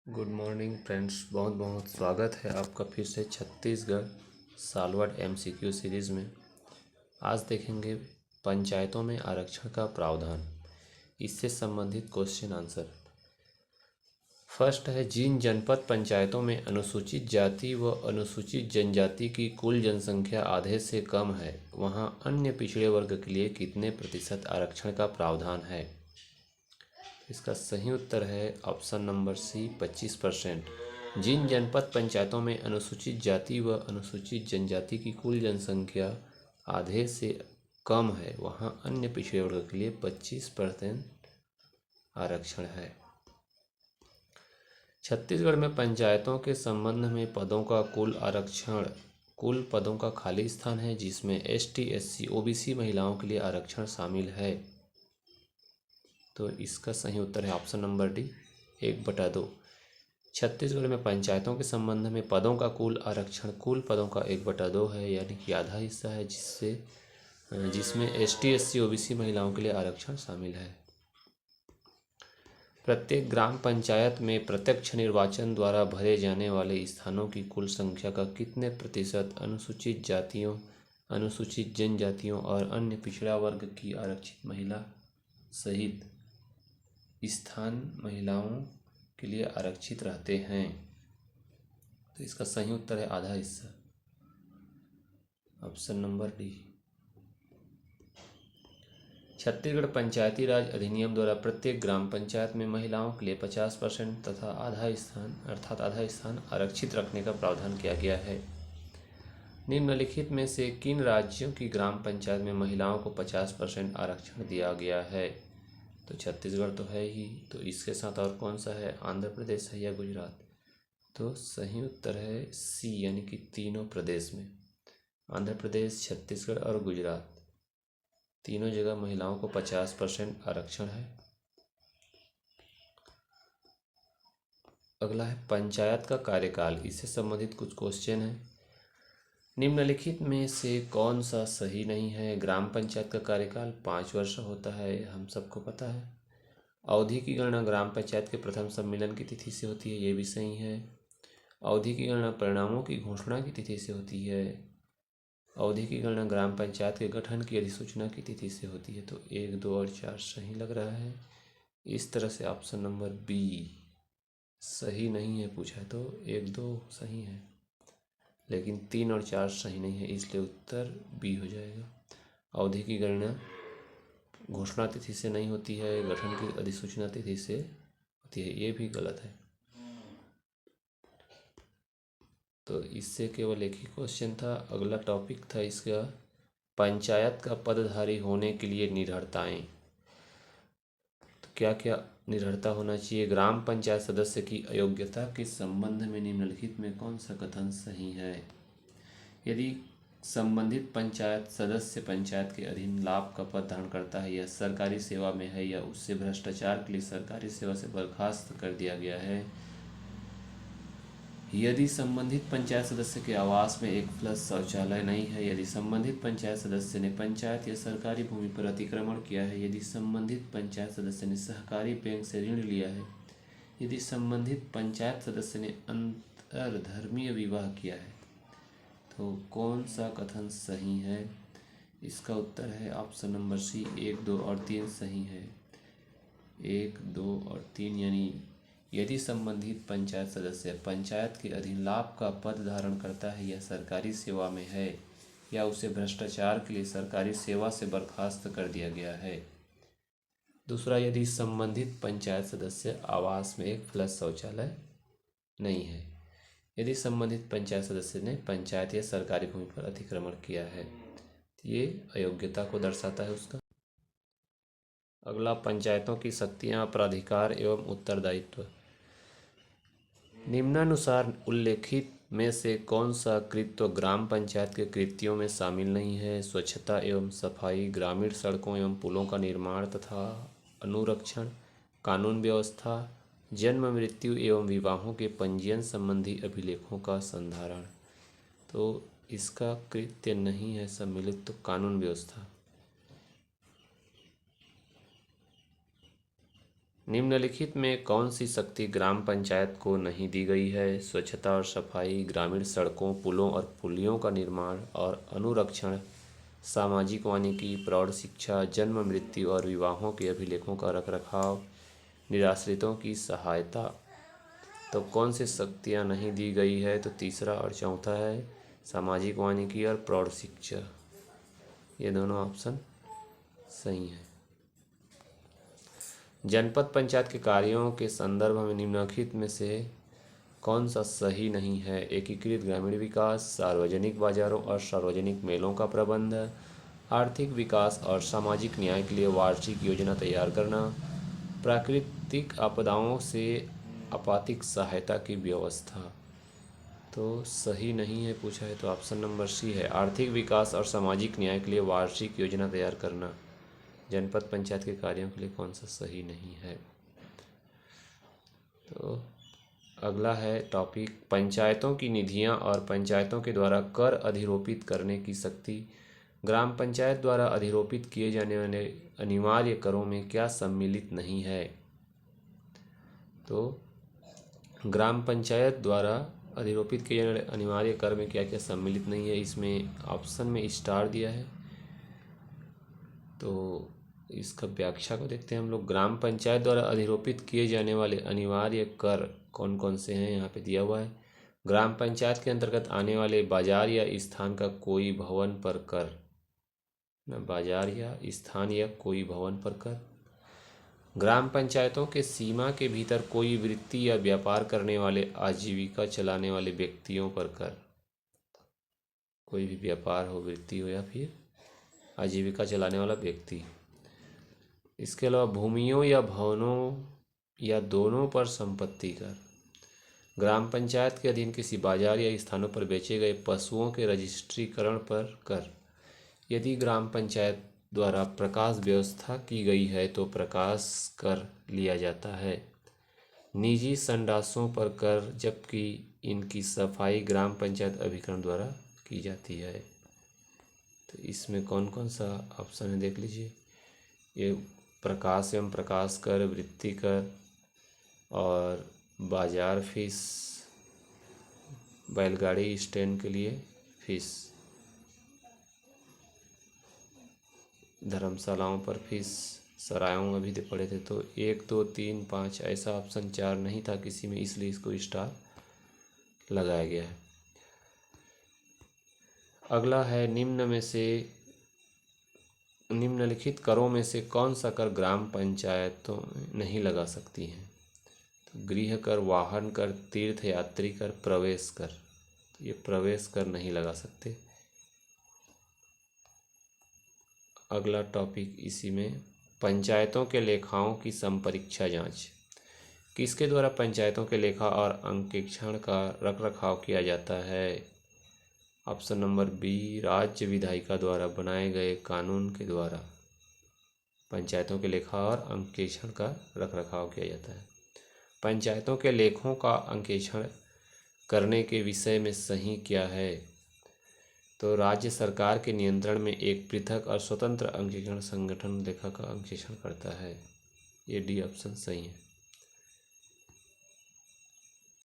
Good morning friends, बहुत बहुत स्वागत है आपका फिर से छत्तीसगढ़ सालवर्ड एमसीक्यू सीरीज़ में। आज देखेंगे पंचायतों में आरक्षण का प्रावधान, इससे संबंधित क्वेश्चन आंसर। फर्स्ट है, जिन जनपद पंचायतों में अनुसूचित जाति व अनुसूचित जनजाति की कुल जनसंख्या आधे से कम है, वहाँ अन्य पिछड़े वर्ग के लिए कितने प्रतिशत आरक्षण का प्रावधान है। इसका सही उत्तर है ऑप्शन नंबर सी, 25%। जिन जनपद पंचायतों में अनुसूचित जाति व अनुसूचित जनजाति की कुल जनसंख्या आधे से कम है, वहाँ अन्य पिछड़े वर्ग के लिए 25% आरक्षण है। छत्तीसगढ़ में पंचायतों के संबंध में पदों का कुल आरक्षण कुल पदों का खाली स्थान है, जिसमें एसटी, एससी, ओबीसी महिलाओं के लिए आरक्षण शामिल है। तो इसका सही उत्तर है ऑप्शन नंबर डी, 1/2। छत्तीसगढ़ में पंचायतों के संबंध में पदों का कुल आरक्षण कुल पदों का 1/2 है, यानी कि आधा हिस्सा है, जिसमें एसटी, एससी, ओबीसी महिलाओं के लिए आरक्षण शामिल है। प्रत्येक ग्राम पंचायत में प्रत्यक्ष निर्वाचन द्वारा भरे जाने वाले स्थानों की कुल संख्या का कितने प्रतिशत अनुसूचित जातियों, अनुसूचित जनजातियों और अन्य पिछड़ा वर्ग की आरक्षित महिला सहित स्थान महिलाओं के लिए आरक्षित रहते हैं। तो इसका सही उत्तर है आधा हिस्सा, ऑप्शन नंबर डी। छत्तीसगढ़ पंचायती राज अधिनियम द्वारा प्रत्येक ग्राम पंचायत में महिलाओं के लिए 50% तथा आधा स्थान अर्थात आधा स्थान आरक्षित रखने का प्रावधान किया गया है। निम्नलिखित में से किन राज्यों की ग्राम पंचायत में महिलाओं को 50% आरक्षण दिया गया है। तो छत्तीसगढ़ तो है ही, तो इसके साथ और कौन सा है, आंध्र प्रदेश है या गुजरात। तो सही उत्तर है सी, यानी कि तीनों प्रदेश में आंध्र प्रदेश, छत्तीसगढ़ और गुजरात तीनों जगह महिलाओं को 50% आरक्षण है। अगला है पंचायत का कार्यकाल, इससे संबंधित कुछ क्वेश्चन है। निम्नलिखित में से कौन सा सही नहीं है। ग्राम पंचायत का कार्यकाल 5 वर्ष होता है, हम सबको पता है। अवधि की गणना ग्राम पंचायत के प्रथम सम्मेलन की तिथि से होती है, ये भी सही है। अवधि की गणना परिणामों की घोषणा की तिथि से होती है। अवधि की गणना ग्राम पंचायत के गठन की अधिसूचना की तिथि से होती है। तो 1, 2 और 4 सही लग रहा है। इस तरह से ऑप्शन नंबर बी सही नहीं है पूछा है, तो 1, 2 सही है, लेकिन 3 और 4 सही नहीं है, इसलिए उत्तर बी हो जाएगा। अवधि की गणना घोषणा तिथि से नहीं होती है, गठन की अधिसूचना तिथि से होती है, ये भी गलत है। तो इससे केवल एक ही क्वेश्चन था। अगला टॉपिक था इसका, पंचायत का पदधारी होने के लिए निडरताएं। तो क्या क्या निडरता होना चाहिए। ग्राम पंचायत सदस्य की अयोग्यता के संबंध में निम्नलिखित में कौन सा कथन सही है। यदि संबंधित पंचायत सदस्य पंचायत के अधीन लाभ का पद धारण करता है या सरकारी सेवा में है या उससे भ्रष्टाचार के लिए सरकारी सेवा से बर्खास्त कर दिया गया है, यदि संबंधित पंचायत सदस्य के आवास में एक फ्लश शौचालय नहीं है, यदि संबंधित पंचायत सदस्य ने पंचायत या सरकारी भूमि पर अतिक्रमण किया है, यदि संबंधित पंचायत सदस्य ने सहकारी बैंक से ऋण लिया है, यदि संबंधित पंचायत सदस्य ने अंतरधर्मीय विवाह किया है, तो कौन सा कथन सही है। इसका उत्तर है ऑप्शन नंबर सी, 1, 2 और 3 सही है। 1, 2 और 3 यानी यदि संबंधित पंचायत सदस्य पंचायत के अधीन लाभ का पद धारण करता है या सरकारी सेवा में है या उसे भ्रष्टाचार के लिए सरकारी सेवा से बर्खास्त कर दिया गया है। दूसरा, यदि संबंधित पंचायत सदस्य आवास में एक फ्लश शौचालय नहीं है, यदि संबंधित पंचायत सदस्य ने पंचायत या सरकारी भूमि पर अतिक्रमण किया है, तो ये अयोग्यता को दर्शाता है उसका। अगला, पंचायतों की शक्तियाँ, प्राधिकार एवं उत्तरदायित्व। निम्नानुसार उल्लेखित में से कौन सा कृत्य ग्राम पंचायत के कृत्यों में शामिल नहीं है। स्वच्छता एवं सफाई, ग्रामीण सड़कों एवं पुलों का निर्माण तथा अनुरक्षण, कानून व्यवस्था, जन्म मृत्यु एवं विवाहों के पंजीयन संबंधी अभिलेखों का संधारण। तो इसका कृत्य नहीं है सम्मिलित, तो कानून व्यवस्था। निम्नलिखित में कौन सी शक्ति ग्राम पंचायत को नहीं दी गई है? स्वच्छता और सफाई, ग्रामीण सड़कों, पुलों और पुलियों का निर्माण और अनुरक्षण, सामाजिक वानिकी, प्रौढ़ शिक्षा, जन्म मृत्यु और विवाहों के अभिलेखों का रखरखाव, निराश्रितों की सहायता। तो कौन सी शक्तियाँ नहीं दी गई है? तो तीसरा और चौथा है सामाजिक वानिकी और प्रौढ़ शिक्षा। ये दोनों ऑप्शन सही हैं। जनपद पंचायत के कार्यों के संदर्भ में निम्नलिखित में से कौन सा सही नहीं है? एकीकृत ग्रामीण विकास, सार्वजनिक बाजारों और सार्वजनिक मेलों का प्रबंध, आर्थिक विकास और सामाजिक न्याय के लिए वार्षिक योजना तैयार करना, प्राकृतिक आपदाओं से आपातिक सहायता की व्यवस्था। तो सही नहीं है पूछा है तो ऑप्शन नंबर सी है, आर्थिक विकास और सामाजिक न्याय के लिए वार्षिक योजना तैयार करना। जनपद पंचायत के कार्यों के लिए कौन सा सही नहीं है? तो अगला है टॉपिक, पंचायतों की निधियां और पंचायतों के द्वारा कर अधिरोपित करने की शक्ति। ग्राम पंचायत द्वारा अधिरोपित किए जाने वाले अनिवार्य करों में क्या सम्मिलित नहीं है? तो ग्राम पंचायत द्वारा अधिरोपित किए जाने वाले अनिवार्य कर में क्या क्या सम्मिलित नहीं है? इसमें ऑप्शन में स्टार दिया है, तो इसका व्याख्या को देखते हैं हम लोग। ग्राम पंचायत द्वारा अधिरोपित किए जाने वाले अनिवार्य कर कौन कौन से हैं? यहाँ पे दिया हुआ है। ग्राम पंचायत के अंतर्गत आने वाले बाजार या स्थान का कोई भवन पर कर, न बाजार या स्थान या कोई भवन पर कर। ग्राम पंचायतों के सीमा के भीतर कोई वृत्ति या व्यापार करने वाले आजीविका चलाने वाले व्यक्तियों पर कर। कोई भी व्यापार हो, वृत्ति हो या फिर आजीविका चलाने वाला व्यक्ति। इसके अलावा भूमियों या भवनों या दोनों पर संपत्ति कर। ग्राम पंचायत के अधीन किसी बाजार या स्थानों पर बेचे गए पशुओं के रजिस्ट्रीकरण पर कर। यदि ग्राम पंचायत द्वारा प्रकाश व्यवस्था की गई है तो प्रकाश कर लिया जाता है। निजी संडासों पर कर, जबकि इनकी सफाई ग्राम पंचायत अभिकरण द्वारा की जाती है। तो इसमें कौन कौन सा ऑप्शन है देख लीजिए। ये प्रकाश एवं प्रकाश कर, वृत्ति कर और बाजार फीस, बैलगाड़ी स्टैंड के लिए फीस, धर्मशालाओं पर फीस, सरायों अभी तो पढ़े थे। तो 1, 2, 3, 5 ऐसा ऑप्शन 4 नहीं था किसी में, इसलिए इसको स्टार लगाया गया है। अगला है निम्नलिखित करों में से कौन सा कर ग्राम पंचायतों में नहीं लगा सकती हैं? तो गृह कर, वाहन कर, तीर्थ यात्री कर, प्रवेश कर। तो ये प्रवेश कर नहीं लगा सकते। अगला टॉपिक इसी में, पंचायतों के लेखाओं की संपरीक्षा जांच। किसके द्वारा पंचायतों के लेखा और अंकेक्षण का रखरखाव किया जाता है? ऑप्शन नंबर बी, राज्य विधायिका द्वारा बनाए गए कानून के द्वारा पंचायतों के लेखा और अंकेक्षण का रखरखाव किया जाता है। पंचायतों के लेखों का अंकेक्षण करने के विषय में सही क्या है? तो राज्य सरकार के नियंत्रण में एक पृथक और स्वतंत्र अंकेक्षण संगठन लेखा का अंकेक्षण करता है। ये डी ऑप्शन सही है।